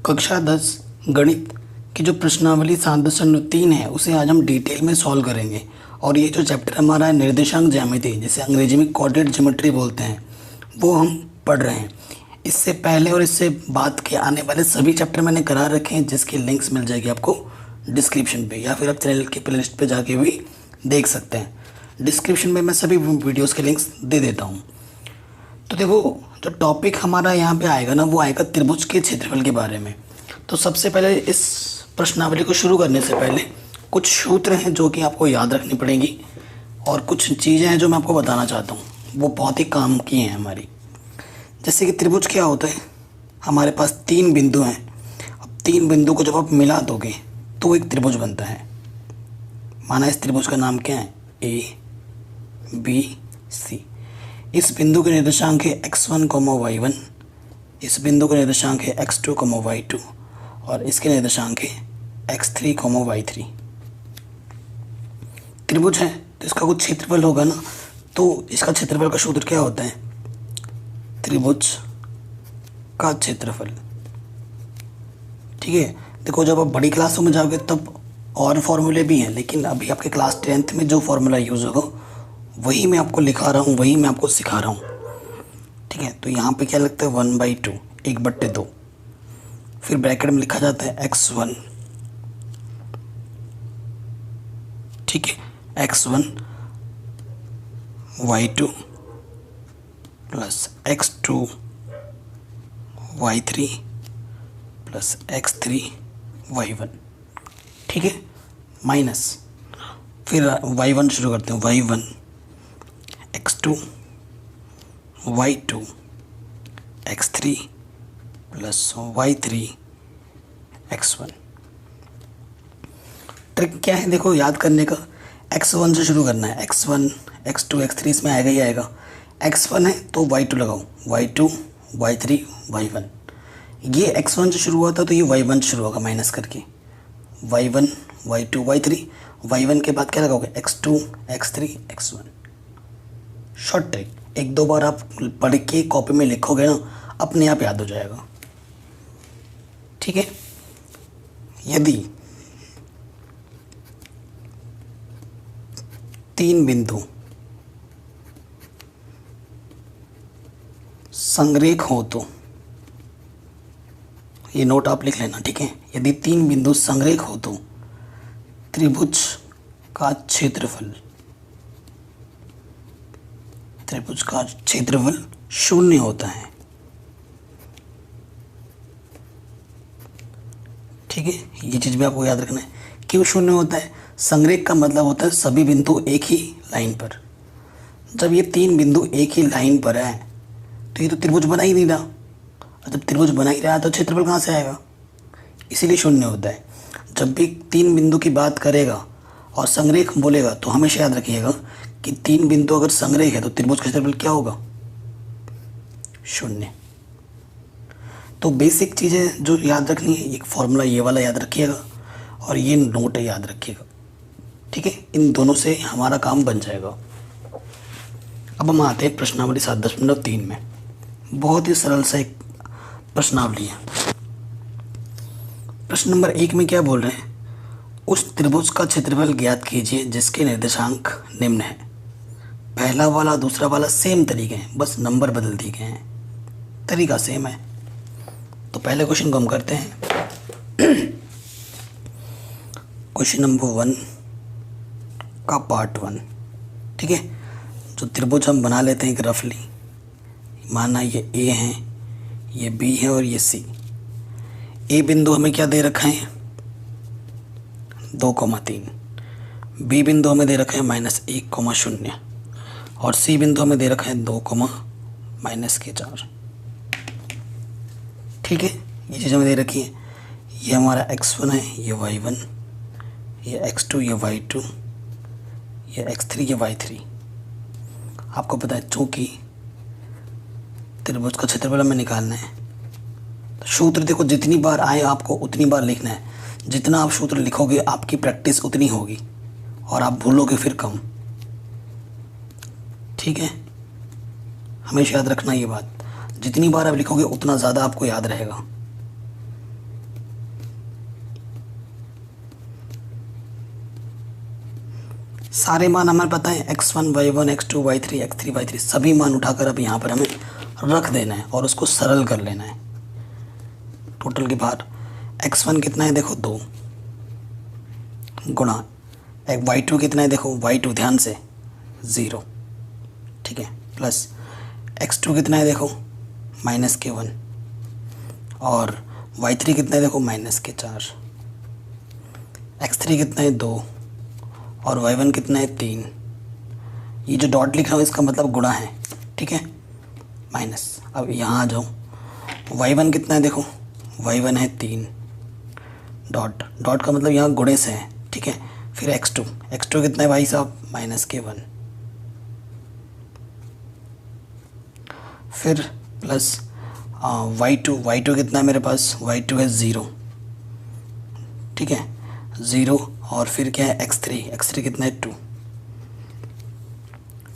कक्षा 10 गणित की जो प्रश्नावली 7.3 है उसे आज हम डिटेल में सॉल्व करेंगे। और ये जो चैप्टर हमारा है निर्देशांक ज्यामिति, जिसे अंग्रेजी में कोऑर्डिनेट ज्योमेट्री बोलते हैं, वो हम पढ़ रहे हैं। इससे पहले और इससे बाद के आने वाले सभी चैप्टर मैंने करा रखे हैं, जिसकी लिंक्स मिल जाएगी आपको डिस्क्रिप्शन पे, या फिर आप चैनल की प्लेलिस्ट पे जाके भी देख सकते हैं। डिस्क्रिप्शन में मैं सभी वीडियोज़ के लिंक्स दे देता हूँ। तो देखो, जो टॉपिक हमारा यहाँ पे आएगा ना, वो आएगा त्रिभुज के क्षेत्रफल के बारे में। तो सबसे पहले इस प्रश्नावली को शुरू करने से पहले कुछ सूत्र हैं जो कि आपको याद रखनी पड़ेंगी, और कुछ चीज़ें हैं जो मैं आपको बताना चाहता हूँ, वो बहुत ही काम की हैं हमारी। जैसे कि त्रिभुज क्या होता है, हमारे पास 3 बिंदु हैं। अब 3 बिंदु को जब आप मिला दोगे तो एक त्रिभुज बनता है। माना इस त्रिभुज का नाम क्या है, ABC। इस बिंदु के निर्देशांक है x1, y1। इस बिंदु का निर्देशांक है x2, y2, और इसके निर्देशांक है x3, y3। त्रिभुज है तो इसका कुछ क्षेत्रफल होगा ना, तो इसका क्षेत्रफल का सूत्र क्या होता है, त्रिभुज का क्षेत्रफल। ठीक है। देखो, जब आप बड़ी क्लासों में जाओगे तब और फॉर्मूले भी हैं, लेकिन अभी आपके क्लास 10th में जो फॉर्मूला यूज़ होगा वही मैं आपको लिखा रहा हूँ, वही मैं आपको सिखा रहा हूँ। ठीक है। तो यहाँ पे क्या लगता है, 1/2, 1/2। फिर ब्रैकेट में लिखा जाता है x1, ठीक है, x1 y2 plus x2 y3 plus x3 y1। ठीक है, माइनस, फिर y1 शुरू करते हैं, y1 x2 y2 x3 plus y3 x1। Trick क्या है, देखो याद करने का, x1 से शुरू करना है। x1 x2 x3 इसमें आएगा ही आएगा। x1 है तो y2 लगाओ, y2 y3 y1। ये x1 से शुरू हुआ था तो ये y1 से शुरू होगा माइनस करके, y1 y2 y3। y1 के बाद क्या लगाओगे, x2 x3 x1। Short trick, 1-2 बार आप पढ़ के कॉपी में लिखोगे ना, अपने आप याद हो जाएगा। ठीक है। यदि 3 बिंदु संरेख हो तो, ये नोट आप लिख लेना, ठीक है। यदि 3 बिंदु संरेख हो तो त्रिभुज का क्षेत्रफल 0 होता है। ठीक है, ये चीज़ भी आपको याद रखना है। क्यों 0 होता है, संरेख का मतलब होता है सभी बिंदु एक ही लाइन पर। जब ये 3 बिंदु एक ही लाइन पर है तो ये तो त्रिभुज बना ही नहीं रहा, और जब त्रिभुज बना ही रहा तो क्षेत्रफल कहाँ से आएगा, इसीलिए 0 होता है। जब भी 3 बिंदु की बात करेगा और संरेख बोलेगा तो हमेशा याद रखिएगा कि 3 बिंदु अगर संरेख है तो त्रिभुज का क्षेत्रफल क्या होगा, 0। तो बेसिक चीज़ें जो याद रखनी है, एक फॉर्मूला ये वाला याद रखिएगा, और ये नोट याद रखिएगा। ठीक है, इन दोनों से हमारा काम बन जाएगा। अब हम आते हैं प्रश्नावली 7.3 में। बहुत ही सरल सा एक प्रश्नावली है। प्रश्न नंबर 1 में क्या बोल रहे हैं, उस त्रिभुज का क्षेत्रफल ज्ञात कीजिए जिसके निर्देशांक निम्न है। पहला वाला दूसरा वाला सेम तरीके हैं, बस नंबर बदल दिए गए हैं, तरीका सेम है। तो पहले क्वेश्चन को हम करते हैं। क्वेश्चन नंबर 1 का पार्ट 1। ठीक है, जो त्रिभुज हम बना लेते हैं एक रफली, माना ये ए है, ये बी है और ये सी। ए बिंदु हमें क्या दे रखा है, 2,3। बी बिंदु हमें दे रखा है -1,0, और सी बिंदु हमें दे रखा है 2,-4। ठीक है, ये चीज़ हमें दे रखी है। ये हमारा x1 है, ये y1, ये x2, ये y2, ये x3, ये y3। आपको पता है चूँकि त्रिभुज का क्षेत्रफल हमें निकालना है, तो सूत्र देखो जितनी बार आए आपको उतनी बार लिखना है। जितना आप सूत्र लिखोगे आपकी प्रैक्टिस उतनी होगी, और आप भूलोगे फिर कम। ठीक है, हमेशा याद रखना ये बात, जितनी बार आप लिखोगे उतना ज़्यादा आपको याद रहेगा। सारे मान हमें पता है x1 y1 x2 y3 x3 y3 सभी मान उठाकर अब यहाँ पर हमें रख देना है और उसको सरल कर लेना है। टोटल के बाहर x1 कितना है देखो 2 गुणा y2 कितना है देखो y2 ध्यान से 0, ठीक है, प्लस x2 कितना है देखो -1 और y3 कितना है देखो -4, x3 कितना है 2 और y1 कितना है 3। ये जो डॉट लिख रहा हूँ इसका मतलब गुणा है, ठीक है, माइनस। अब यहाँ आ जाओ, y1 कितना है देखो y1 है 3 डॉट डॉट का मतलब यहाँ गुणे से है, ठीक है। फिर x2 कितना है भाई साहब -1, फिर प्लस y2 कितना है मेरे पास y2 है 0, ठीक है 0 और फिर क्या है x3 कितना है 2,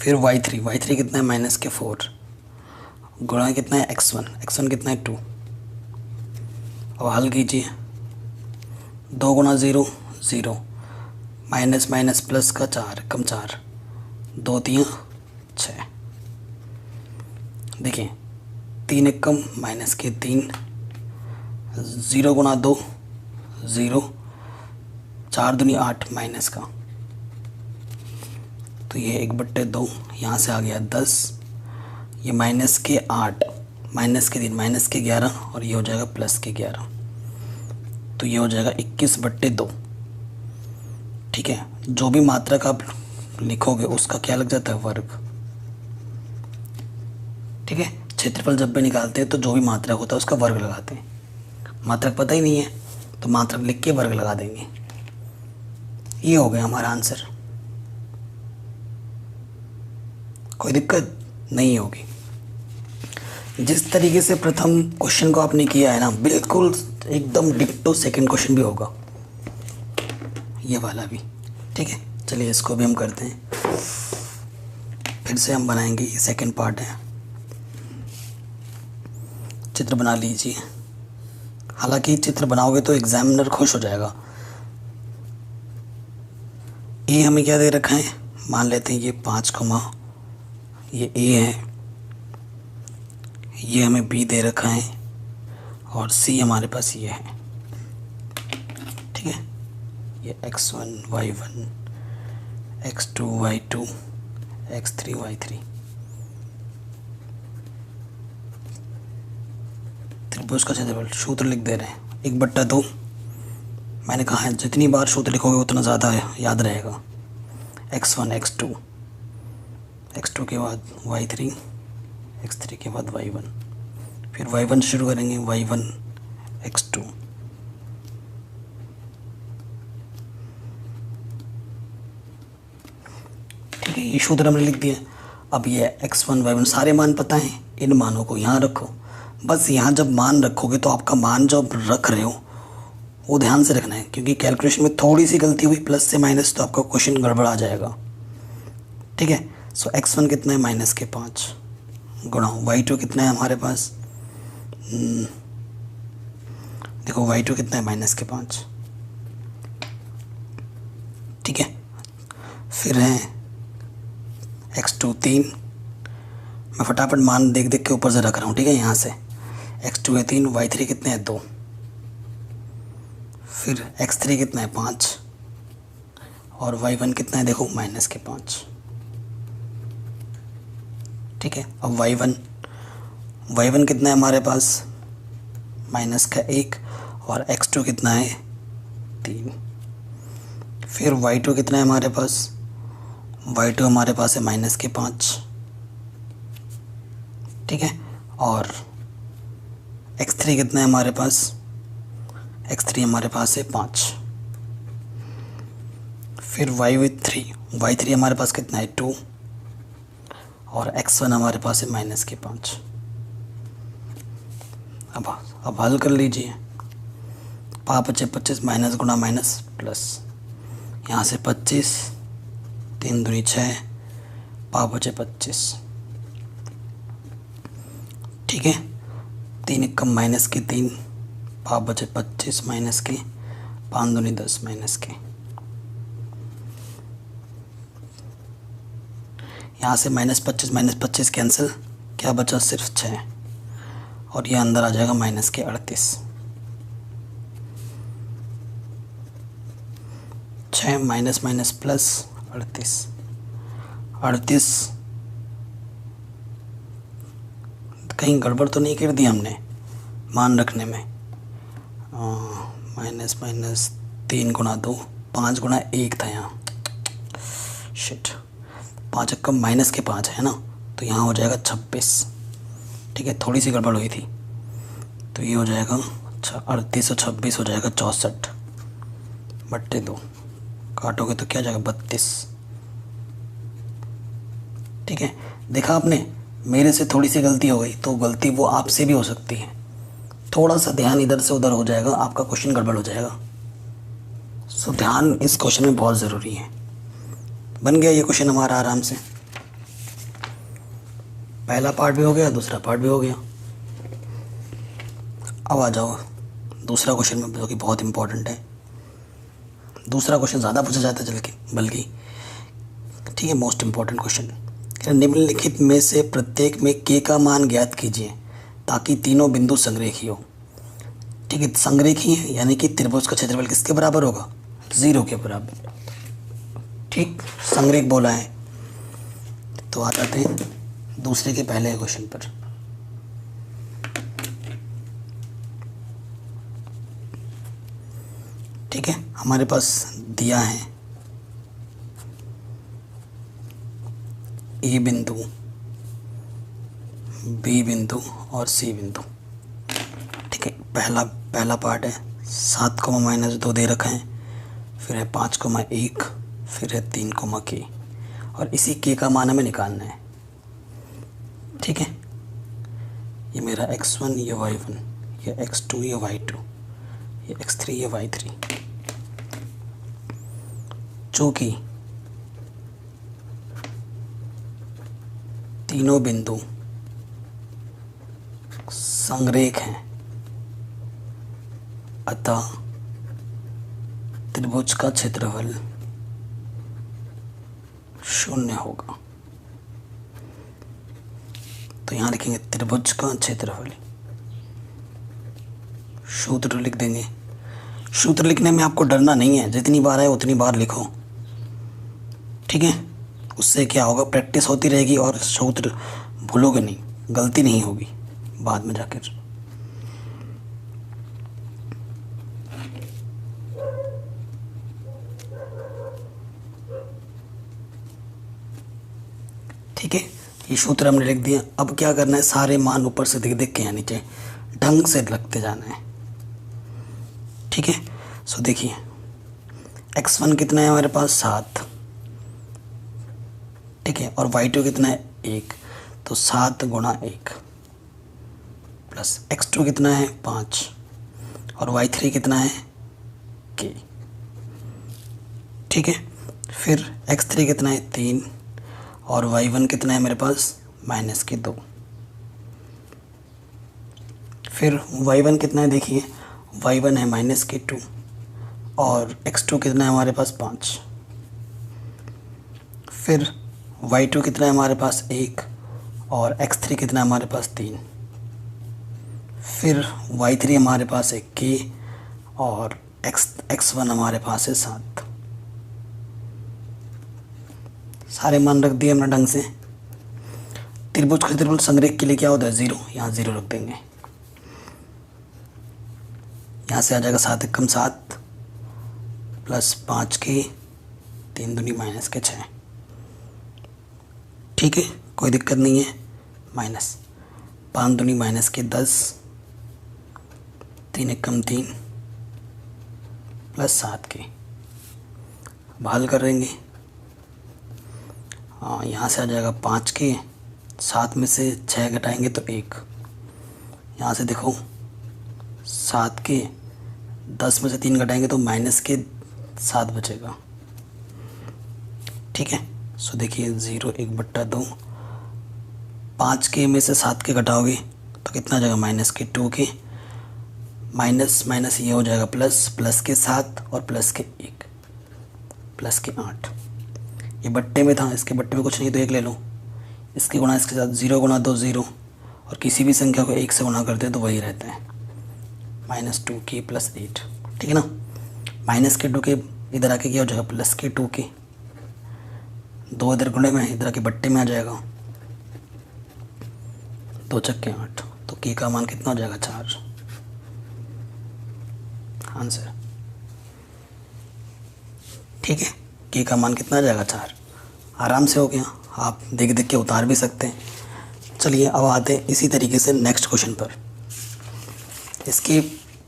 फिर y3 कितना है -4 गुणा कितना है x1 कितना है 2। अब हल कीजिए, 2 गुणा 0 0 माइनस माइनस प्लस का 4 कम 4 2 3 6। देखिए 3 एक कम -3 0 गुणा 2 0 4 दूनी 8 माइनस का, तो ये 1/2 यहाँ से आ गया 10, ये -8 -3 और ये हो जाएगा +11, तो ये हो जाएगा 21/2, ठीक है। जो भी मात्रक आप लिखोगे उसका क्या लग जाता है वर्ग, ठीक है। क्षेत्रफल जब भी निकालते हैं तो जो भी मात्रक होता है उसका वर्ग लगाते हैं। मात्रक पता ही नहीं है तो मात्रक लिख के वर्ग लगा देंगे। ये हो गया हमारा आंसर, कोई दिक्कत नहीं होगी। जिस तरीके से प्रथम क्वेश्चन को आपने किया है ना, बिल्कुल एकदम डिक्टो सेकंड क्वेश्चन भी होगा, ये वाला भी, ठीक है। चलिए इसको भी हम करते हैं, फिर से हम बनाएंगे, ये सेकंड पार्ट है। चित्र बना लीजिए, हालांकि चित्र बनाओगे तो एग्जामिनर खुश हो जाएगा। ये हमें क्या दे रखा है, मान लेते हैं ये 5, ये ए है, ये हमें बी दे रखा है और सी हमारे पास ये है, ठीक है। ये x1 y1 x2 y2 x3 y3 त्रिभुज का क्षेत्रफल सूत्र लिख दे रहे हैं 1/2। मैंने कहा है जितनी बार सूत्र लिखोगे उतना ज़्यादा याद रहेगा। x1 x2 के बाद y3 x3 के बाद y1, फिर y1 शुरू करेंगे y1 x2, ठीक है। ये सूत्र हमने लिख दिया। अब ये x1 y1 सारे मान पता हैं, इन मानों को यहाँ रखो। बस यहाँ जब मान रखोगे तो आपका मान जो आप रख रहे हो वो ध्यान से रखना है, क्योंकि कैलकुलेशन में थोड़ी सी गलती हुई प्लस से माइनस तो आपका क्वेश्चन गड़बड़ा जाएगा, ठीक है। सो x1 कितना है -5 गुणा y2 कितना है हमारे पास, देखो y2 कितना है -5, ठीक है। फिर है x2 3, मैं फटाफट मान देख देख के ऊपर से रख रहा हूँ, ठीक है। यहाँ से x2 है 3, y3 कितने हैं 2, फिर x3 कितना है 5 और y1 कितना है देखो -5, ठीक है। अब y1 कितना है हमारे पास -1 और x2 कितना है 3, फिर y2 कितना है हमारे पास, y2 हमारे पास है -5, ठीक है। और x3 कितना है हमारे पास, x3 हमारे पास है 5, फिर y3 हमारे पास कितना है 2 और x1 हमारे पास है -5। अब हल कर लीजिए, 5 × 25 माइनस गुणा माइनस प्लस, यहाँ से 25 3 दूनी 6 5 × 25, ठीक है। 3 × -3 5 × 25 माइनस के 5 दूनी 10 माइनस के यहाँ से -25 कैंसिल, क्या बचा सिर्फ 6, और ये अंदर आ जाएगा -38। 6 माइनस माइनस प्लस 38। कहीं गड़बड़ तो नहीं कर दी हमने मान रखने में? माइनस माइनस 3 गुणा 2, 5 गुणा 1 था यहाँ। शिट, 5 का माइनस के 5 है ना, तो यहाँ हो जाएगा 26। ठीक है, थोड़ी सी गड़बड़ हुई थी, तो ये हो जाएगा 38 और 26 हो जाएगा 64 बट्टे 2, काटोगे तो क्या जाएगा 32। ठीक है, देखा आपने, मेरे से थोड़ी सी गलती हो गई, तो गलती वो आपसे भी हो सकती है। थोड़ा सा ध्यान इधर से उधर हो जाएगा, आपका क्वेश्चन गड़बड़ हो जाएगा। सो ध्यान इस क्वेश्चन में बहुत ज़रूरी है। बन गया ये क्वेश्चन हमारा आराम से, पहला पार्ट भी हो गया, दूसरा पार्ट भी हो गया। अब आ जाओ दूसरा क्वेश्चन में, जो कि बहुत इंपॉर्टेंट है। दूसरा क्वेश्चन ज़्यादा पूछा जाता है बल्कि ठीक है, मोस्ट इम्पॉर्टेंट क्वेश्चन। निम्नलिखित में से प्रत्येक में k का मान ज्ञात कीजिए ताकि तीनों बिंदु संरेखी हो। ठीक है, संरेखी है यानी कि त्रिभुज का क्षेत्रफल किसके बराबर होगा? 0 के बराबर। ठीक, संरेख बोला है। तो आ जाते हैं दूसरे के पहले क्वेश्चन पर। ठीक है, हमारे पास दिया है ए बिंदु, बी बिंदु और सी बिंदु। ठीक है, पहला पार्ट है 7, -2 दे रखा है, फिर है 5, 1, फिर है 3, k, और इसी k का मान हमें निकालना है। ठीक है, ये मेरा x1, ये y1, ये x2, ये y2, ये x3, ये y3, चूँकि तीनों बिंदु संरेख हैं, अतः त्रिभुज का क्षेत्रफल 0 होगा। तो यहाँ लिखेंगे त्रिभुज का क्षेत्रफल, सूत्र लिख देंगे। सूत्र लिखने में आपको डरना नहीं है, जितनी बार आए उतनी बार लिखो। ठीक है, उससे क्या होगा, प्रैक्टिस होती रहेगी और सूत्र भूलोगे नहीं, गलती नहीं होगी बाद में जाकर। ठीक है, ये सूत्र हमने लिख दिया। अब क्या करना है, सारे मान ऊपर से दिख के यहाँ नीचे ढंग से रखते जाना है। ठीक है, सो देखिए x1 कितना है हमारे पास 7। ठीक है, और y2 कितना है 1, तो 7 गुणा 1 प्लस x2 कितना है 5, और y3 कितना है k। ठीक है, फिर x3 कितना है 3, और y1 कितना है मेरे पास -2। फिर y1 कितना है, देखिए y1 है -2, और x2 कितना है हमारे पास 5। फिर y2 कितना है हमारे पास 1, और x3 कितना है हमारे पास 3। फिर y3 हमारे पास है k, और x1 हमारे पास है 7। सारे मान रख दिए हमने ढंग से। त्रिभुज का क्षेत्रफल संरेख के लिए क्या होता है 0, यहाँ 0 रख देंगे। यहाँ से आ जाएगा 7 एकम 7 प्लस 5k, 3 दूनी -6। ठीक है, कोई दिक्कत नहीं है। माइनस 5 दूनी -10, 3 एकम 3 प्लस 7k। हल करेंगे, हाँ यहाँ से आ जाएगा 5k, 7 में से 6 घटाएंगे तो 1। यहाँ से देखो 7k, 10 में से 3 घटाएंगे तो -7 बचेगा। ठीक है, सो देखिए 0 1/2, 5k में से 7k घटाओगे तो कितना आ जाएगा -2k, माइनस माइनस ये हो जाएगा प्लस, प्लस के 7 और प्लस के 1, प्लस के 8। ये बट्टे में था, इसके बट्टे में कुछ नहीं तो 1 ले लो, इसके गुणा इसके साथ 0 गुणा 2 0, और किसी भी संख्या को 1 से गुणा करते हैं तो वही रहता है -2k + 8। ठीक है ना। -2k इधर आके क्या हो जाएगा +2k, 2 इधर गुणे में इधर आके बट्टे में आ जाएगा, 2 चक्के 8, तो k का मान कितना हो जाएगा 4 आंसर। ठीक है, k का मान कितना आ जाएगा 4, आराम से हो गया, आप देख देख के उतार भी सकते हैं। चलिए अब आते हैं इसी तरीके से नेक्स्ट क्वेश्चन पर, इसके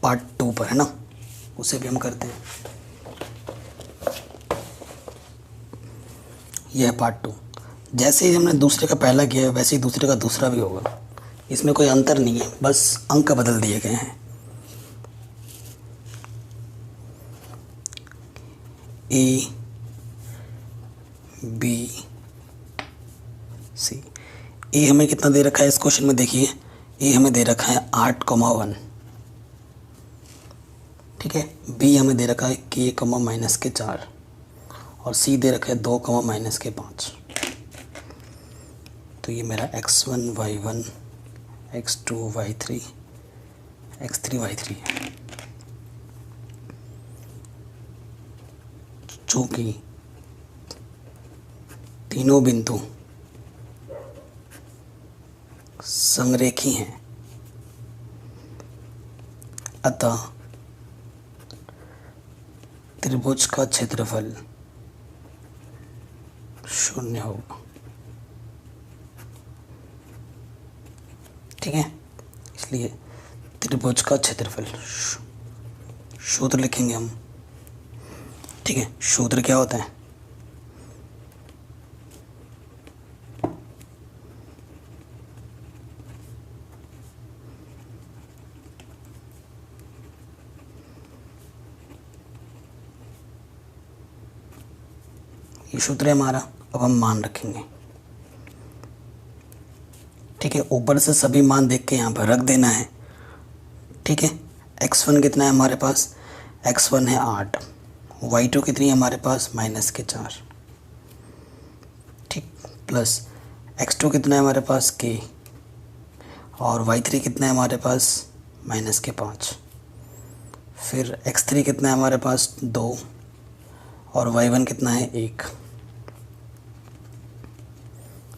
पार्ट 2 पर है ना, उसे भी हम करते हैं। यह पार्ट 2, जैसे ही हमने दूसरे का पहला किया है वैसे ही दूसरे का दूसरा भी होगा, इसमें कोई अंतर नहीं है, बस अंक बदल दिए गए हैं। A B C, ए हमें कितना दे रखा है इस क्वेश्चन में, देखिए ए हमें दे रखा है 8,1, ठीक है। बी हमें दे रखा है k, -4, और सी दे रखा है 2, -5। तो ये मेरा x1 y1 x2 y3 x3 y3 है। चूँकि तीनों बिंदु समरेखी हैं, अतः त्रिभुज का क्षेत्रफल 0 होगा। ठीक है, इसलिए त्रिभुज का क्षेत्रफल, सूत्र लिखेंगे हम। ठीक है, सूत्र क्या होता है, ये सूत्र है हमारा। अब हम मान रखेंगे। ठीक है, ऊपर से सभी मान देख के यहाँ पर रख देना है। ठीक है, x1 कितना है हमारे पास, x1 है 8, y2 कितनी है हमारे पास -4, ठीक, प्लस x2 कितना है हमारे पास k, और y3 कितना है हमारे पास -5, फिर x3 कितना है हमारे पास 2, और y1 कितना है 1।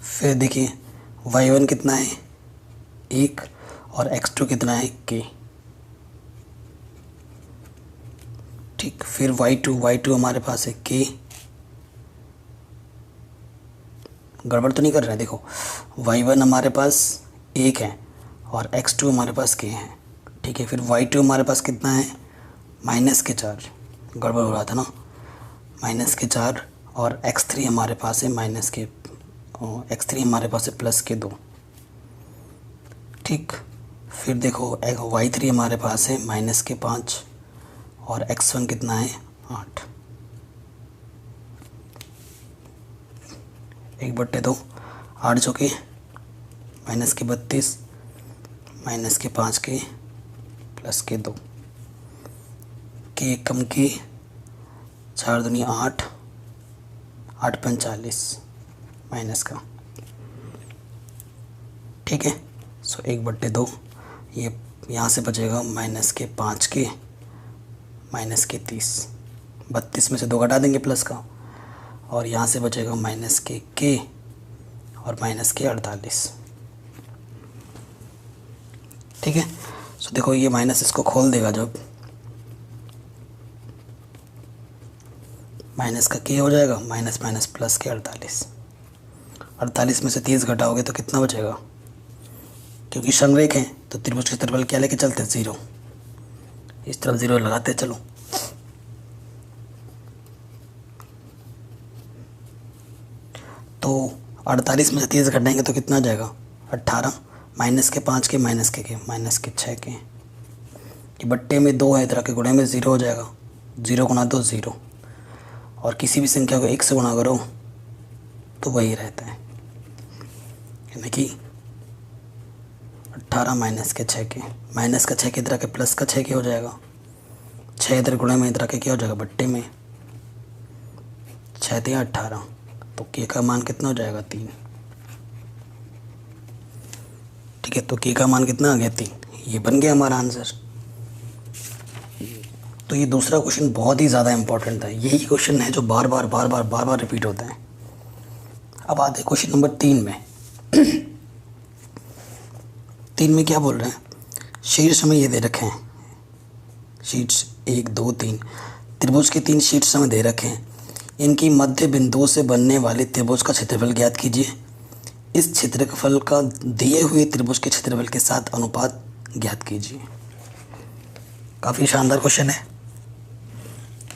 फिर देखिए y1 कितना है 1, और x2 कितना है k। ठीक, फिर y2 हमारे पास है k, गड़बड़ तो नहीं कर रहे हैं, देखो y1 हमारे पास 1 है और x2 हमारे पास k है। ठीक है, फिर y2 हमारे पास कितना है -4, गड़बड़ हो रहा था ना, -4, और x3 हमारे पास है x3 हमारे पास है +2। ठीक, फिर देखो y3 हमारे पास है -5, और x1 कितना है 8, 1/2, 8 चौके -32, -5 +2, k कम की 4 दूनी 8, 8 × 40 माइनस का। ठीक है, सो 1/2, ये यहाँ से बचेगा -5 -30, 32 में से 2 घटा देंगे प्लस का, और यहाँ से बचेगा -k और -48। ठीक है, सो देखो ये माइनस इसको खोल देगा, जब माइनस का k हो जाएगा, माइनस प्लस के 48, 48 में से 30 घटाओगे तो कितना बचेगा, क्योंकि समरेख हैं तो त्रिभुज के क्षेत्रफल क्या लेके चलते हैं 0, इस तरफ 0 लगाते चलो। तो 48 में से 30 घटाएंगे तो कितना आ जाएगा 18, -5 के -6 के, ये बट्टे में 2 है, इधर के गुणे में 0 हो जाएगा, 0 × 2 0, और किसी भी संख्या को 1 से गुणा करो तो वही रहता है, यानी कि 18 -6 के, -6 के इधर के प्लस का 6 के हो जाएगा, 6 इधर गुणे में इधर के क्या हो जाएगा बट्टे में, 6 × 18, तो के का मान कितना हो जाएगा 3। ठीक है, तो के का मान कितना आ गया 3। ये बन गया हमारा आंसर। तो ये दूसरा क्वेश्चन बहुत ही ज़्यादा इंपॉर्टेंट था। यही क्वेश्चन है जो बार बार रिपीट होते हैं। अब आते हैं क्वेश्चन नंबर 3 में। 3 में क्या बोल रहे हैं, शीर्ष में ये दे रखे हैं, शीट्स 1 2 3, त्रिभुज के 3 शीट्स हमें दे रखे हैं। इनकी मध्य बिंदुओं से बनने वाले त्रिभुज का क्षेत्रफल ज्ञात कीजिए। इस क्षेत्रफल का दिए हुए त्रिभुज के क्षेत्रफल के साथ अनुपात ज्ञात कीजिए। काफ़ी शानदार क्वेश्चन है।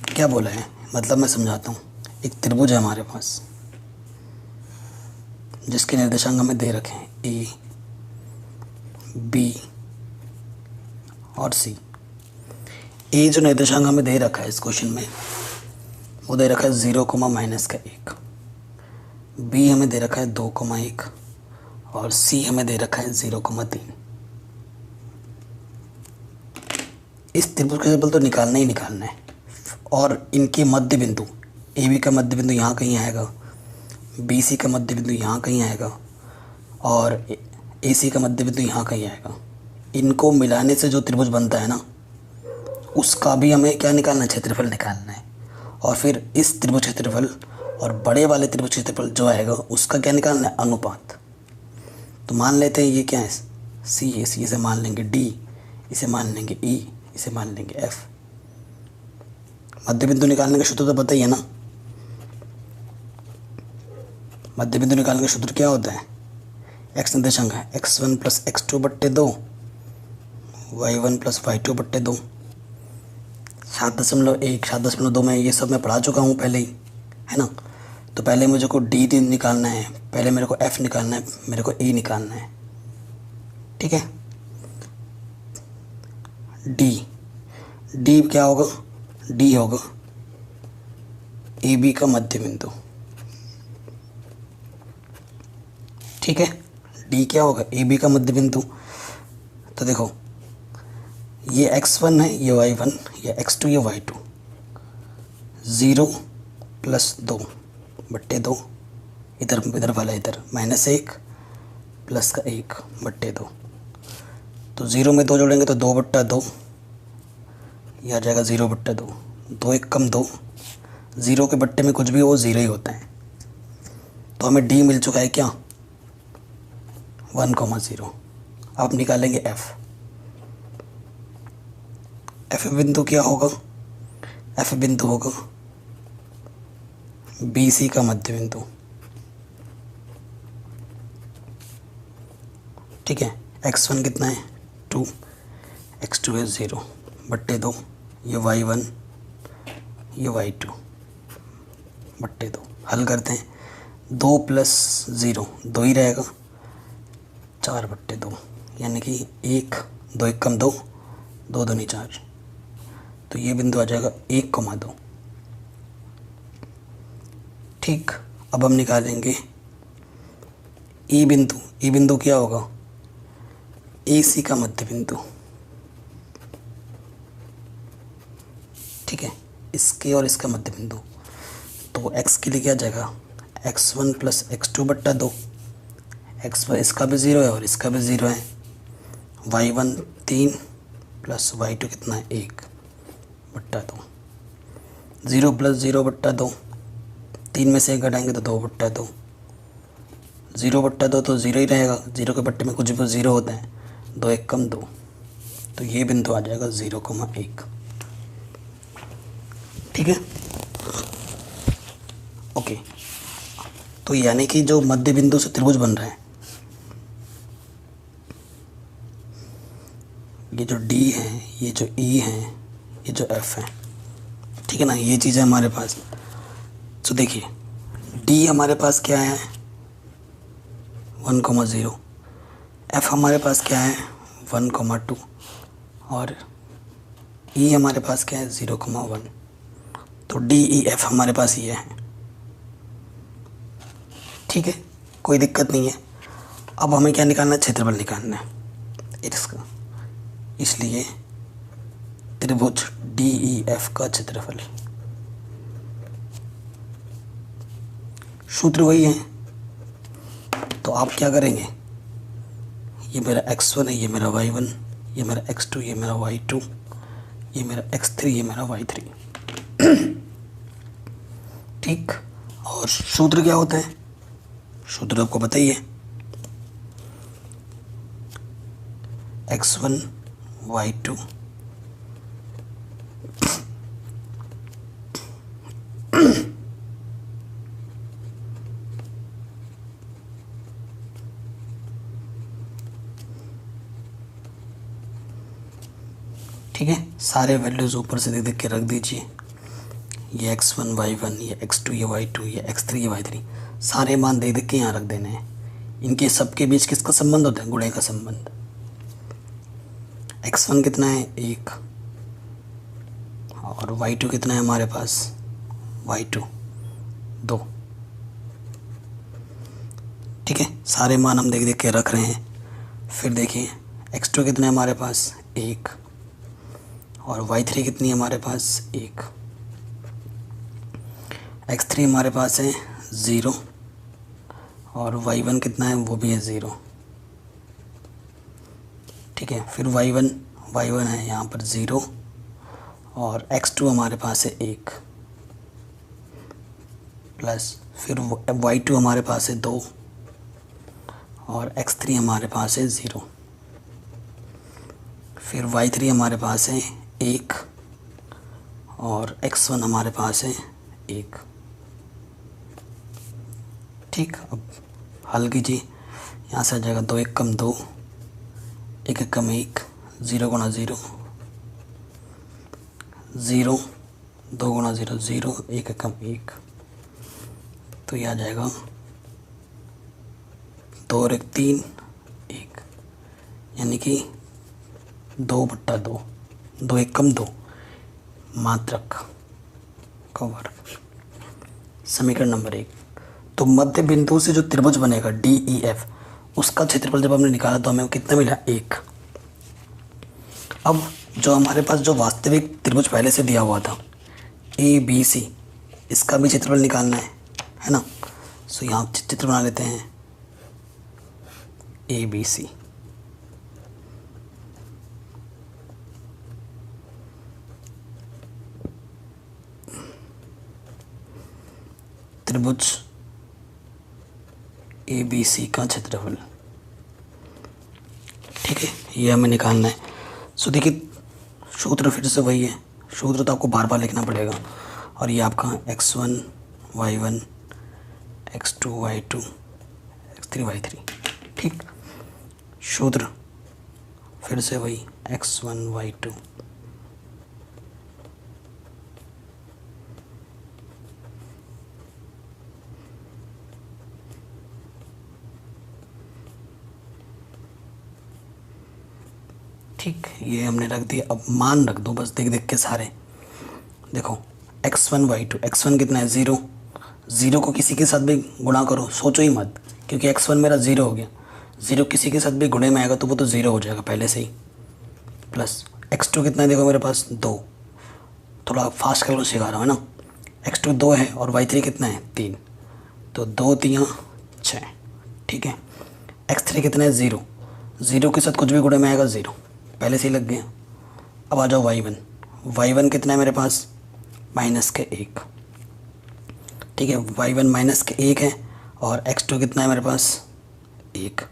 क्या बोला है, मतलब मैं समझाता हूँ। एक त्रिभुज है हमारे पास जिसके निर्देशांक हमें दे रखे हैं ए, बी और सी। ए जो निर्देशांक हमें दे रखा है इस क्वेश्चन में, वो दे रखा है 0,-1। बी हमें दे रखा है 2,1 और सी हमें दे रखा है 0,3। इस त्रिभुज का क्षेत्रफल तो निकालना ही निकालना है। और इनके मध्य बिंदु, ए बी का मध्य बिंदु यहाँ कहीं आएगा, बी सी का मध्य बिंदु यहाँ कहीं आएगा और ए सी का मध्य बिंदु यहाँ कहीं आएगा। इनको मिलाने से जो त्रिभुज बनता है ना, उसका भी हमें क्या निकालना है, क्षेत्रफल निकालना है। और फिर इस त्रिभुज क्षेत्रफल और बड़े वाले त्रिभुज क्षेत्रफल जो आएगा उसका क्या निकालना है, अनुपात। तो मान लेते हैं ये क्या है, सी है, सी से मान लेंगे डी, इसे मान लेंगे ई, इसे मान लेंगे एफ। मध्य बिंदु निकालने का सूत्र तो पता ही है ना। मध्य बिंदु निकालने का सूत्र क्या होता है, एक्स निर्देशांक है x1 + x2/2, y1 + y2/2। 7.1 7.2 में ये सब मैं पढ़ा चुका हूँ पहले ही, है ना। तो पहले मुझे को डी निकालना है, पहले मेरे को एफ निकालना है, मेरे को ई निकालना है। ठीक है, डी क्या होगा, डी होगा ए बी का मध्य बिंदु। ठीक है, डी क्या होगा, ए बी का मध्य बिंदु। तो देखो ये x1 है, ये y1, ये x2, ये y2। 0 + 2/2, इधर वाला इधर -1 + 1/2। तो 0 में 2 जोड़ेंगे तो 2/2, यह आ जाएगा 0/2। 2 1 कम 2, 0 के बट्टे में कुछ भी हो 0 ही होता है। तो हमें डी मिल चुका है क्या, 1,0। अब निकालेंगे एफ बिंदु क्या होगा, एफ बिंदु होगा बी सी का मध्य बिंदु। ठीक है, x1 कितना है 2, x2 है 0/2, ये y1, ये y2/2। हल करते हैं, 2 + 0 2 ही रहेगा, 4/2, यानी कि 1 2 1 कम 2, 2 2 4। तो ये बिंदु आ जाएगा 1,2। ठीक, अब हम निकालेंगे ई बिंदु। ई बिंदु क्या होगा, ए सी का मध्य बिंदु। ठीक है, इसके और इसका मध्य बिंदु। तो x के लिए क्या जाएगा, x1 + x2/2। x इसका भी 0 है और इसका भी 0 है। y1 3 + y2 कितना है 1/2। 0 + 0/2, 3 में से 1 घटाएंगे तो 2/2। 0/2 तो 0 ही रहेगा, 0 के बट्टे में कुछ भी 0 होता है। 2 1 कम 2, तो ये बिंदु आ जाएगा 0,1। ठीक है, ओके। तो यानी कि जो मध्य बिंदु से त्रिभुज बन रहा है, ये जो D है, ये जो E है, ये जो F है, ठीक है ना, ये चीज़ें हमारे पास। तो देखिए D हमारे पास क्या है 1,0, F हमारे पास क्या है 1,2 और E हमारे पास क्या है 0,1। तो DEF हमारे पास ये है। ठीक है, कोई दिक्कत नहीं है। अब हमें क्या निकालना है, क्षेत्रफल निकालना है इसका। इसलिए त्रिभुज DEF का क्षेत्रफल सूत्र वही है। तो आप क्या करेंगे, ये मेरा x1 है, ये मेरा y1, ये मेरा x2, ये मेरा y2, ये मेरा x3, ये मेरा y3। ठीक। और सूत्र क्या होता है, सूत्र आपको पता ही है, x1 y2 ठीक है। सारे वैल्यूज़ ऊपर से देख देख के रख दीजिए, ये x1 y1, ये x2 ये y2, ये x3 ये y3, सारे मान देख देख के यहाँ रख देने हैं। इनके सबके बीच किसका संबंध होता है, गुणे का संबंध। x1 कितना है 1, और y2 कितना है हमारे पास, y2 2। ठीक है, सारे मान हम देख देख के रख रहे हैं। फिर देखिए x2 कितना है हमारे पास 1, और y3 कितनी है हमारे पास 1, x3 हमारे पास है 0, और y1 कितना है वो भी है 0। ठीक है, फिर y1 है यहाँ पर 0, और x2 हमारे पास है 1, प्लस फिर y2 हमारे पास है 2, और x3 हमारे पास है 0, फिर y3 हमारे पास है 1, और x1 हमारे पास है 1। ठीक, अब हल कीजिए, यहाँ से आ जाएगा 2 1 कम 2, 1 1 कम 1, 0 गुणा 0 0, 2 गुणा 0 0, 1 1 कम 1, तो ये आ जाएगा 2 और 1 3 1, यानी कि 2/2, 2 1 कम 2, मात्रक का वर्ग। समीकरण नंबर 1। तो मध्य बिंदु से जो त्रिभुज बनेगा DEF, उसका क्षेत्रफल जब हमने निकाला तो हमें कितना मिला 1। अब जो हमारे पास जो वास्तविक त्रिभुज पहले से दिया हुआ था ABC, इसका भी क्षेत्रफल निकालना है ना। सो यहाँ चित्र बना लेते हैं ABC। त्रिभुज ABC का क्षेत्रफल, ठीक है, ये हमें निकालना है। सो देखिए सूत्र फिर से वही है, सूत्र तो आपको बार बार लिखना पड़ेगा। और ये आपका x1 y1 x2 y2 x3 y3। ठीक, सूत्र फिर से वही x1 y2 ठीक, ये हमने रख दिया। अब मान रख दो बस देख देख के सारे। देखो x1 y2, x1 कितना है 0, 0 को किसी के साथ भी गुणा करो, सोचो ही मत, क्योंकि x1 मेरा 0 हो गया। 0 किसी के साथ भी गुणे में आएगा तो वो तो 0 हो जाएगा पहले से ही। प्लस x2 कितना है, देखो मेरे पास 2, थोड़ा फास्ट कैलकुलेशन सिखा रहा हूँ है ना। x2 2 है और y3 कितना है 3, तो 2 3 6। ठीक है, x3 कितना है 0, 0 के साथ कुछ भी गुणे में आएगा 0, पहले से ही लग गया। अब आ जाओ y1 कितना है मेरे पास -1। ठीक है, y1 -1 है, और x2 कितना है मेरे पास 1,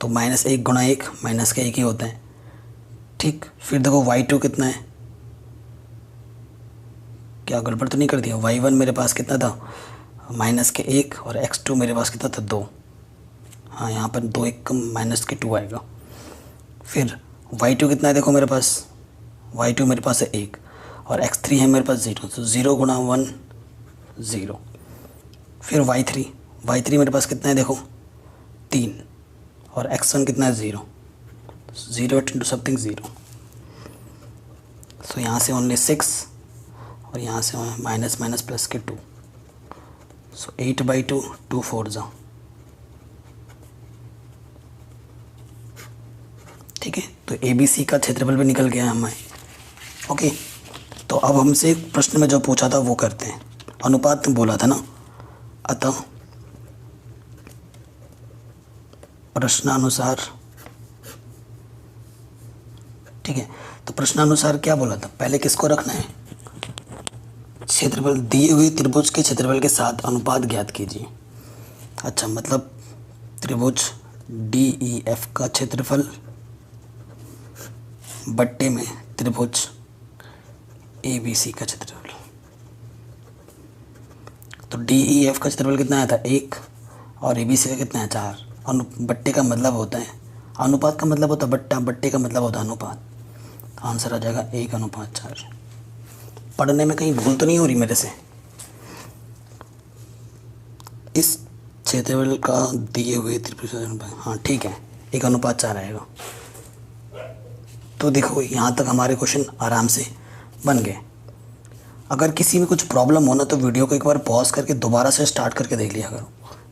तो -1 गुणा 1 -1 ही होता है। ठीक, फिर देखो y2 कितना है, क्या गड़बड़ तो नहीं कर दिया। y1 मेरे पास कितना था -1, और x2 मेरे पास कितना था 2। हाँ, यहाँ पर 2 1 कम -2 आएगा। फिर y2 कितना है, देखो मेरे पास y2 मेरे पास है 1, और x3 है मेरे पास 0, तो 0 गुणा 1 0। फिर y3 मेरे पास कितना है, देखो 3, और x1 कितना है 0, 0 इंटू समथिंग 0। सो यहाँ से ओनली 6, और यहाँ से माइनस माइनस प्लस के 2। सो 8/2, 2 4 जा। ठीक है, तो ABC का क्षेत्रफल भी निकल गया हमें। ओके, तो अब हमसे प्रश्न में जो पूछा था वो करते हैं। अनुपात बोला था ना, अतः प्रश्नानुसार, ठीक है, तो प्रश्नानुसार क्या बोला था, पहले किसको रखना है, क्षेत्रफल, दिए हुए त्रिभुज के क्षेत्रफल के साथ अनुपात ज्ञात कीजिए। अच्छा, मतलब त्रिभुज DEF का क्षेत्रफल बट्टे में त्रिभुज ABC का क्षेत्रफल। तो DEF का क्षेत्रफल कितना आया था 1 और ABC का कितना है 4। बट्टे का मतलब होता है, अनुपात का मतलब होता है बट्टा, बट्टे का मतलब होता है अनुपात। तो आंसर आ जाएगा 1:4। पढ़ने में कहीं भूल तो नहीं हो रही मेरे से। इस क्षेत्रफल का दिए हुए त्रिभुज, हाँ ठीक है, 1:4 आएगा। तो देखो यहाँ तक हमारे क्वेश्चन आराम से बन गए। अगर किसी में कुछ प्रॉब्लम हो ना तो वीडियो को एक बार पॉज करके दोबारा से स्टार्ट करके देख लिया करो,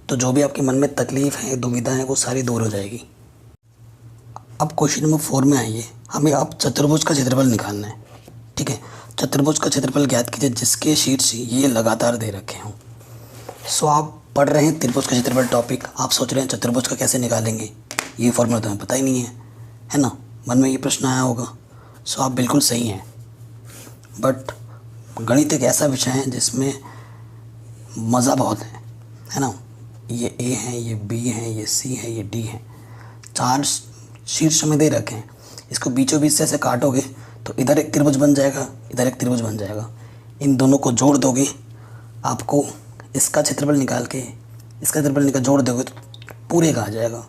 तो जो भी आपके मन में तकलीफ़ है, दुविधा है, वो सारी दूर हो जाएगी। अब क्वेश्चन नंबर 4 में आइए, हमें अब चतुर्भुज का क्षेत्रफल निकालना है। ठीक है, चतुर्भुज का क्षेत्रफल ज्ञात कीजिए जिसके शीर्ष ये लगातार दे रखे हों। सो आप पढ़ रहे हैं त्रिभुज का क्षेत्रफल टॉपिक, आप सोच रहे हैं चतुर्भुज का कैसे निकालेंगे, ये फॉर्मूला तो हमें पता ही नहीं है ना, मन में ये प्रश्न आया होगा। सो आप बिल्कुल सही हैं, बट गणित एक ऐसा विषय है जिसमें मज़ा बहुत है ना। ये A है, ये B है, ये C है, ये D है, 4 शीर्ष में दे रखे हैं। इसको बीचों बीच से ऐसे काटोगे तो इधर एक त्रिभुज बन जाएगा, इधर एक त्रिभुज बन जाएगा। इन दोनों को जोड़ दोगे, आपको इसका क्षेत्रफल निकाल के इसका क्षेत्रफल निकाल जोड़ दोगे तो पूरे का आ जाएगा।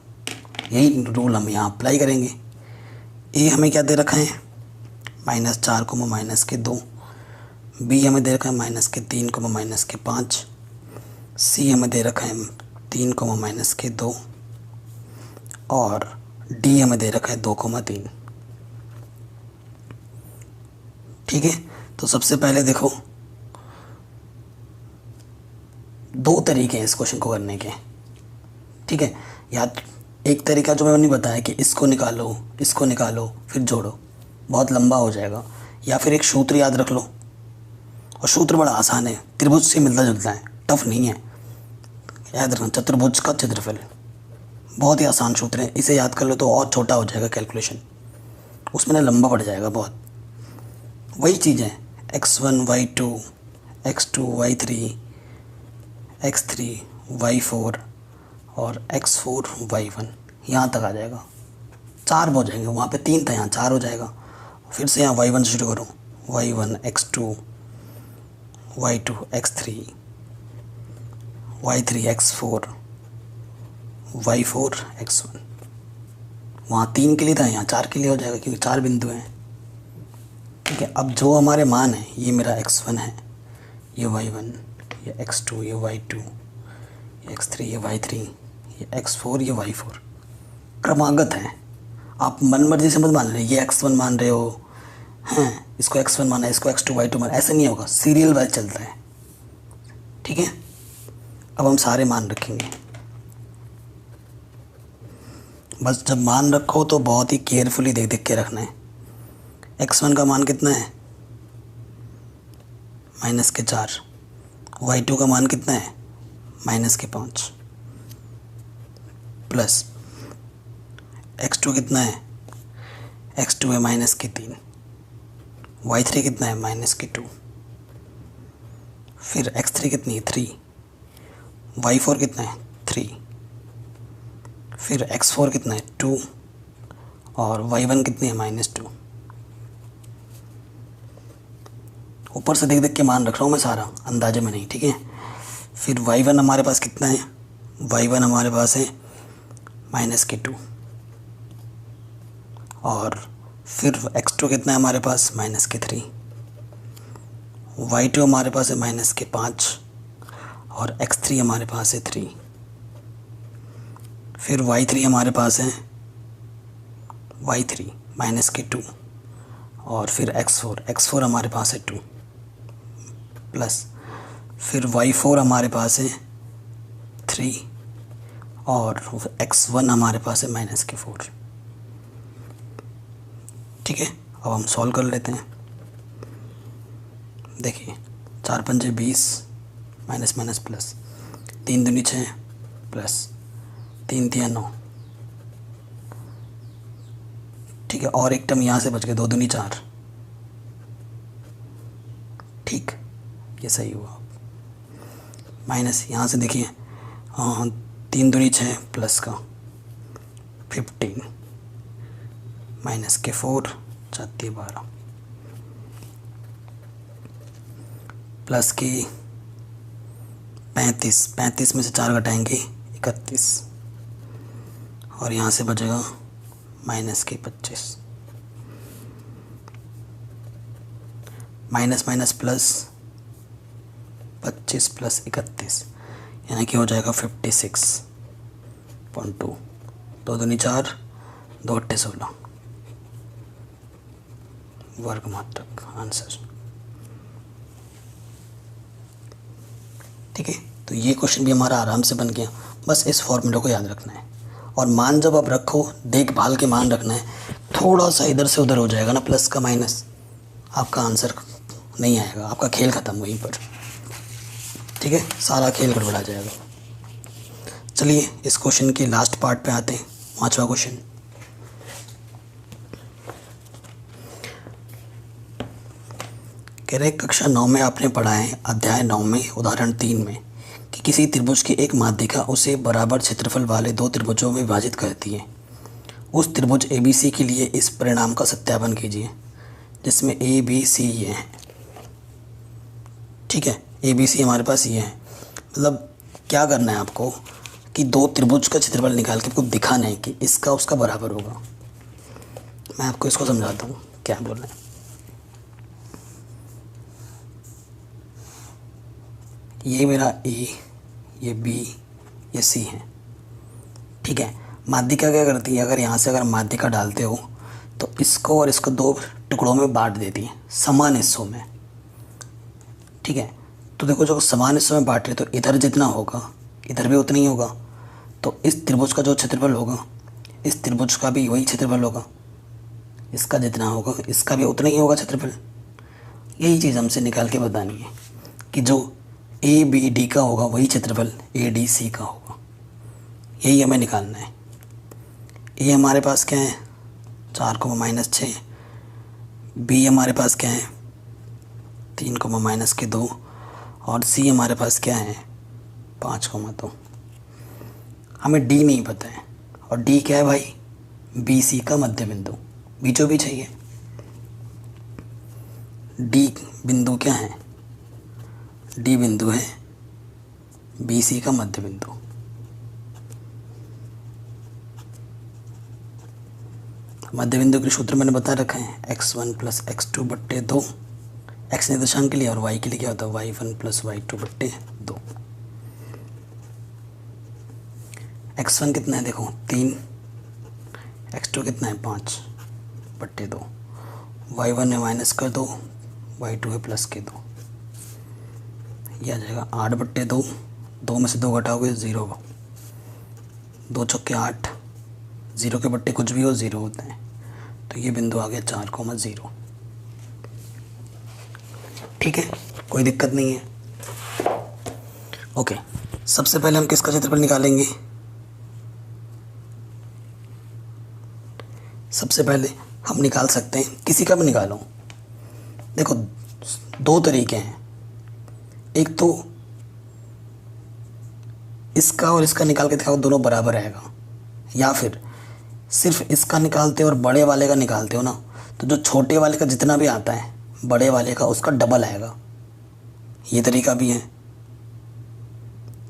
यही रूल हम यहाँ अप्लाई करेंगे। A हमें क्या दे रखा है, -4, -2। B हमें दे रखा है -3, -5। C हमें दे रखा है 3, -2। और D हमें दे रखा है 2, 3। ठीक है, तो सबसे पहले देखो 2 तरीके हैं इस क्वेश्चन को करने के। ठीक है, या एक तरीका जो मैंने नहीं बताया कि इसको निकालो फिर जोड़ो, बहुत लंबा हो जाएगा। या फिर एक सूत्र याद रख लो, और सूत्र बड़ा आसान है, त्रिभुज से मिलता जुलता है, टफ नहीं है। याद रखना, चतुर्भुज का क्षेत्रफल बहुत ही आसान सूत्र है, इसे याद कर लो तो और छोटा हो जाएगा कैलकुलेशन, उसमें ना लंबा पड़ जाएगा बहुत। वही चीज़ है, x1 y2 x2 y3 x3 y4 और x4 y1, यहाँ तक आ जाएगा। 4 हो जाएंगे, वहाँ पे 3 था, यहाँ 4 हो जाएगा। फिर से यहाँ y1 शुरू करो, y1 x2 y2 x3 y3 x4 y4 x1। वहाँ 3 के लिए था, यहाँ 4 के लिए हो जाएगा क्योंकि 4 बिंदु हैं। ठीक है, अब जो हमारे मान है, ये मेरा x1 है, ये y1, ये x2, ये y2, ये x3, ये y3, ये x4, ये y4 क्रमागत है। आप मन मर्जी से मत मान रहे, ये x1 मान रहे हो हैं, इसको x1 माना, इसको x2 y2 माना, ऐसे नहीं होगा, सीरियल वाइज चलता है। ठीक है, अब हम सारे मान रखेंगे। बस जब मान रखो तो बहुत ही केयरफुली देख देख के रखना है। x1 का मान कितना है, -4। y2 का मान कितना है, -5। प्लस x2 कितना है, x2 है -3। y3 कितना है, -2। फिर x3 कितनी है, 3। y4 कितना है, 3। फिर x4 कितना है, 2। और y1 कितनी है, -2। ऊपर से देख देख के मान रख रहा हूँ मैं सारा, अंदाजे में नहीं। ठीक है, फिर y1 हमारे पास कितना है, y1 हमारे पास है -2। और फिर x2 कितना है हमारे पास, -3। y2 हमारे पास है -5। और x3 हमारे पास है 3। फिर y3 हमारे पास है y3 -2। और फिर x4 हमारे पास है 2। प्लस फिर y4 हमारे पास है 3। और x1 हमारे पास है -4। ठीक है, अब हम सॉल्व कर लेते हैं। देखिए 4 पंजे 20, माइनस माइनस प्लस, 3 दूनी 6 प्लस 3 तिया 9, ठीक है। और एक टर्म यहाँ से बच गया, 2 दूनी 4, ठीक, ये सही हुआ। माइनस यहाँ से देखिए 3 दूनी 6 प्लस का 15 माइनस के 4 4 12 प्लस की 35 में से 4 घटाएंगे 31 और यहाँ से बचेगा माइनस के 25, माइनस माइनस प्लस 25 प्लस 31 यानी कि हो जाएगा 56.2, 2 दूनी 4 2 अट्ठे 16 वर्ग मात्रक आंसर। ठीक है, तो ये क्वेश्चन भी हमारा आराम से बन गया। बस इस फॉर्मूले को याद रखना है और मान जब आप रखो देखभाल के मान रखना है, थोड़ा सा इधर से उधर हो जाएगा ना, प्लस का माइनस, आपका आंसर नहीं आएगा, आपका खेल ख़त्म वहीं पर। ठीक है, सारा खेल गड़बड़ा जाएगा। चलिए इस क्वेश्चन के लास्ट पार्ट पे आते हैं, 5वां क्वेश्चन। कह रहे कक्षा 9 में आपने पढ़ा है अध्याय 9 में उदाहरण 3 में कि किसी त्रिभुज की एक माध्यिका उसे बराबर क्षेत्रफल वाले 2 त्रिभुजों में विभाजित करती है। उस त्रिभुज ABC के लिए इस परिणाम का सत्यापन कीजिए जिसमें ABC ये है। ठीक है, ABC हमारे पास ये है। मतलब क्या करना है आपको कि 2 त्रिभुज का क्षेत्रफल निकाल के आपको दिखाना है कि इसका उसका बराबर होगा। मैं आपको इसको समझाता हूँ क्या बोल रहे हैं। ये मेरा A, ये B, ये C है। ठीक है, माध्यिका क्या करती है, अगर यहाँ से अगर माध्यिका डालते हो तो इसको और इसको 2 टुकड़ों में बांट देती है, समान हिस्सों में। ठीक है, तो देखो जब समान हिस्सों में बांट रहे तो इधर जितना होगा इधर भी उतना ही होगा। तो इस त्रिभुज का जो क्षेत्रफल होगा इस त्रिभुज का भी वही क्षेत्रफल होगा, इसका जितना होगा इसका भी उतना ही होगा क्षेत्रफल। यही चीज़ हमसे निकाल के बतानी है कि जो ABD का होगा वही क्षेत्रफल ADC का होगा, यही हमें निकालना है। A हमारे पास क्या है 4, -6, B हमारे पास क्या है 3, -2 और C हमारे पास क्या है 5, 2। हमें D नहीं पता है और D क्या है भाई BC का मध्य बिंदु, बीचों बीच है ये। D बिंदु क्या है, D बिंदु है BC का मध्य बिंदु। मध्य बिंदु के सूत्र मैंने बता रखा है x1 + x2/2, x निर्देशांक के लिए, और y के लिए क्या होता है y1 + y2/2। x1 कितना है देखो 3, x2 कितना है 5/2, y1 है -2, y2 है +2। यह आ जाएगा 8/2, 2 में से 2 घटाओगे 0, 2 चौके 8, 0 के बट्टे कुछ भी हो 0 होते हैं, तो ये बिंदु आ गया 4, 0। ठीक है, कोई दिक्कत नहीं है। ओके, सबसे पहले हम किसका क्षेत्रफल निकालेंगे, सबसे पहले हम निकाल सकते हैं किसी का भी निकालो। देखो 2 तरीके हैं, एक तो इसका और इसका निकाल के दिखाओ दोनों बराबर रहेगा, या फिर सिर्फ इसका निकालते हो और बड़े वाले का निकालते हो ना, तो जो छोटे वाले का जितना भी आता है बड़े वाले का उसका डबल आएगा। ये तरीका भी है।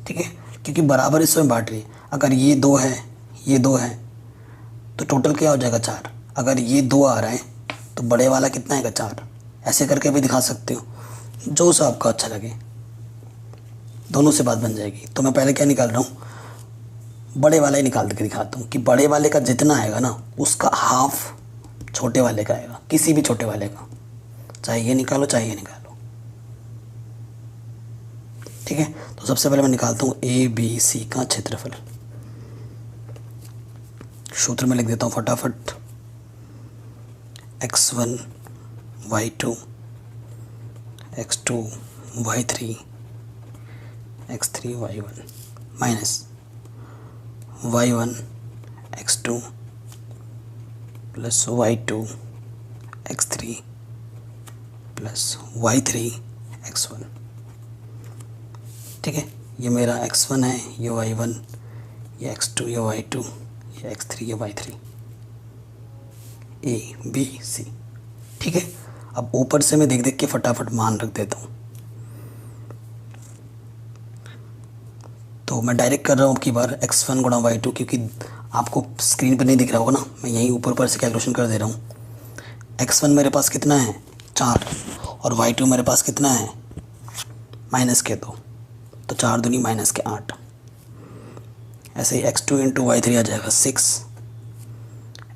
ठीक है, क्योंकि बराबर हिस्सों में बांट रही है। अगर ये 2 है ये 2 है तो टोटल क्या हो जाएगा 4। अगर ये 2 आ रहा है तो बड़े वाला कितना आएगा 4। ऐसे करके भी दिखा सकते हो, जो सा आपको अच्छा लगे, दोनों से बात बन जाएगी। तो मैं पहले क्या निकाल रहा हूँ, बड़े वाला ही निकाल के दिखाता हूँ कि बड़े वाले का जितना आएगा ना उसका हाफ छोटे वाले का आएगा, किसी भी छोटे वाले का, चाहे ये निकालो चाहे ये निकालो। ठीक है, तो सबसे पहले मैं निकालता हूँ ABC का क्षेत्रफल। सूत्र में लिख देता हूँ फटाफट, x1 y2 x2 y3 x3 y1। Minus y1 x2 plus y2 x3 plus y3 x1। ठीक है, ये मेरा x1 है, ये y1, ये x2, ये y2, ये x3, ये y3, A B C। ठीक है, अब ऊपर से मैं देख देख के फटाफट मान रख देता हूँ। तो मैं डायरेक्ट कर रहा हूँ अब की बार x1 गुणा y2, क्योंकि आपको स्क्रीन पर नहीं दिख रहा होगा ना, मैं यहीं ऊपर से कैलकुलेशन कर दे रहा हूँ। x1 मेरे पास कितना है 4 और y2 मेरे पास कितना है माइनस के 2, तो 4 दूनी माइनस के 8। ऐसे ही x2 इंटू y3 आ जाएगा 6,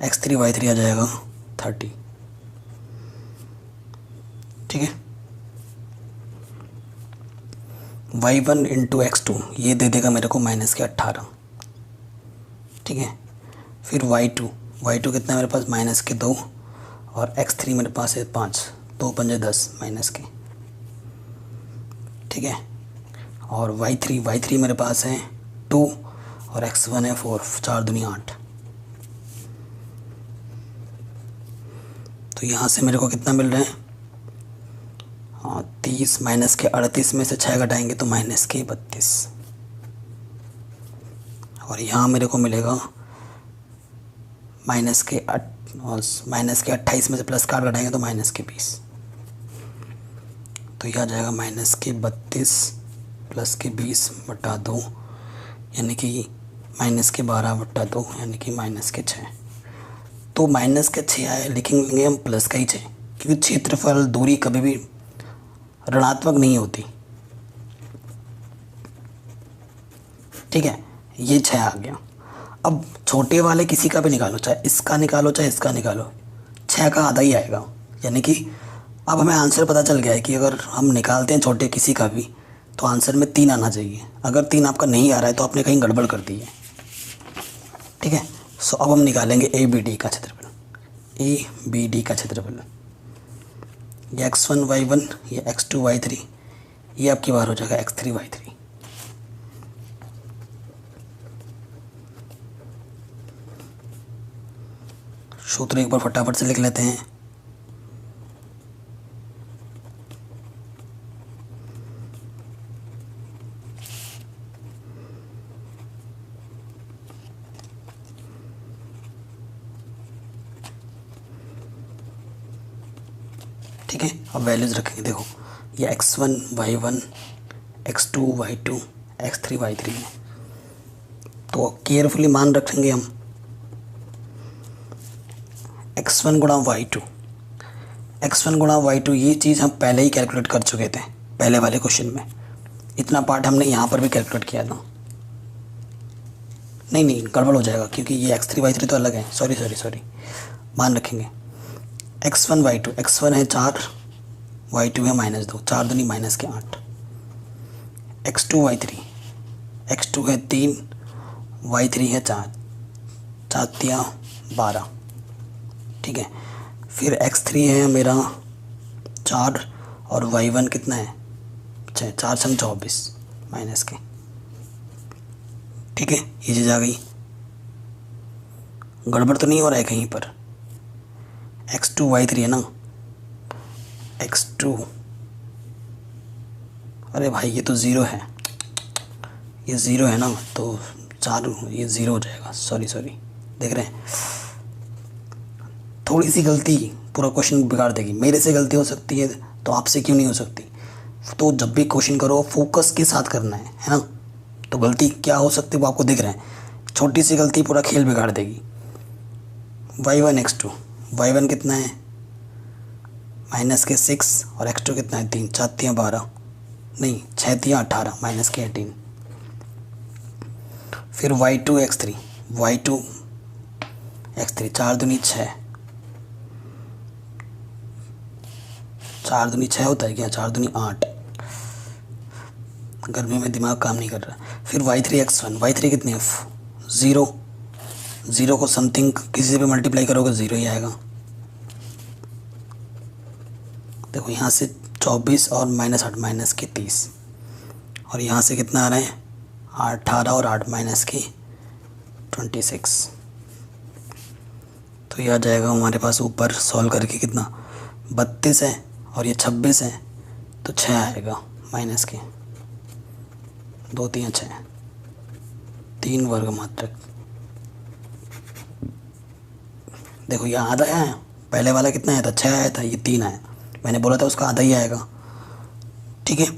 x3 y3 आ जाएगा 30। ठीक है, y1 इंटू x2 ये दे देगा मेरे को माइनस के 18। ठीक है, फिर y2 कितना है मेरे पास माइनस के 2 और x3 मेरे पास है 5, 2 पंजे 10 माइनस के। ठीक है, और y3 मेरे पास है 2 और x1 है 4, 4 दूनी 8। तो यहाँ से मेरे को कितना मिल रहा है 30 माइनस के 38 में से 6 घटाएंगे तो माइनस के 32। और यहाँ मेरे को मिलेगा माइनस के 28 में से प्लस का 8 घटाएंगे तो माइनस के 20। तो यह आ जाएगा माइनस के 32 प्लस के 20 बटा 2, यानी कि माइनस के 12 बटा 2, यानी कि माइनस के 6। तो माइनस के 6 आए, लिखेंगे हम प्लस का ही 6, क्योंकि क्षेत्रफल दूरी कभी भी ऋणात्मक नहीं होती। ठीक है, ये 6 आ गया। अब छोटे वाले किसी का भी निकालो, चाहे इसका निकालो चाहे इसका निकालो, 6 का आधा ही आएगा। यानी कि अब हमें आंसर पता चल गया है कि अगर हम निकालते हैं छोटे किसी का भी तो आंसर में 3 आना चाहिए। अगर 3 आपका नहीं आ रहा है तो आपने कहीं गड़बड़ कर दी है। ठीक है, सो अब हम निकालेंगे ABD का क्षेत्रफल। ABD का क्षेत्रफल ये x1 y1, ये x2 y3, ये आपकी बार हो जाएगा x3 y3। सूत्र एक बार फटाफट से लिख लेते हैं। ठीक है, अब वैल्यूज़ रखेंगे। देखो ये x1 y1 x2 y2 x3 y3 है, तो केयरफुली मान रखेंगे हम x1 गुणा y2 ये चीज़ हम पहले ही कैलकुलेट कर चुके थे पहले वाले क्वेश्चन में। इतना पार्ट हमने यहाँ पर भी कैलकुलेट किया था। नहीं गड़बड़ हो जाएगा, क्योंकि ये x3 y3 तो अलग है। सॉरी मान रखेंगे x1 y2, x1 है 4, y2 है -2, 4 दूनी माइनस के 8। x2 y3, x2 है 3, y3 है 4, 4 तिया 12। ठीक है, फिर x3 है मेरा 4 और y1 कितना है 6, 4 संग 24 माइनस के। ठीक है, ये चीज़ आ गई। गड़बड़ तो नहीं हो रहा है कहीं पर। x2 y3 है ना, x2, अरे भाई ये तो ज़ीरो है, ये ज़ीरो है ना, तो 4 ये ज़ीरो हो जाएगा। सॉरी देख रहे हैं, थोड़ी सी गलती पूरा क्वेश्चन बिगाड़ देगी। मेरे से गलती हो सकती है तो आपसे क्यों नहीं हो सकती। तो जब भी क्वेश्चन करो फोकस के साथ करना है ना। तो गलती क्या हो सकती है वो आपको दिख रहा है, छोटी सी गलती पूरा खेल बिगाड़ देगी। y1 x2, y1 कितना है माइनस के 6 और x2 कितना है 3, 4 तिया 12, नहीं 6 तिया 18 माइनस के 18। फिर y2 x3, 4 दूनी 6, 4 दूनी 6 होता है क्या, 4 दूनी 8। गर्मी में दिमाग काम नहीं कर रहा। फिर y3 x1, y3 कितनी है 0 को समथिंग किसी से भी मल्टीप्लाई करोगे 0 ही आएगा। देखो यहाँ से 24 और -8 माइनस के 30, और यहाँ से कितना आ रहा है 18 और 8 माइनस की 26। तो ये आ जाएगा हमारे पास ऊपर सॉल्व करके कितना, 32 है और ये 26 है, तो 6 आएगा माइनस के 2 3 6, 3 वर्ग मात्रक। देखो ये आधा है, पहले वाला कितना आया था, 6 आया था, ये 3 आया, मैंने बोला था उसका आधा ही आएगा। ठीक है,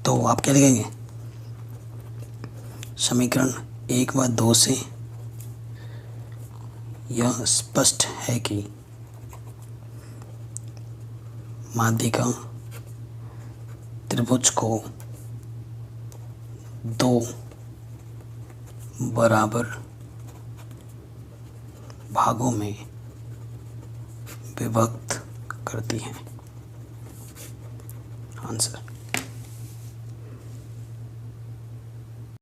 तो आप क्या लिखेंगे, समीकरण 1 व 2 से यह स्पष्ट है कि माध्यिका त्रिभुज को 2 बराबर भागों में विभक्त करती है। आंसर।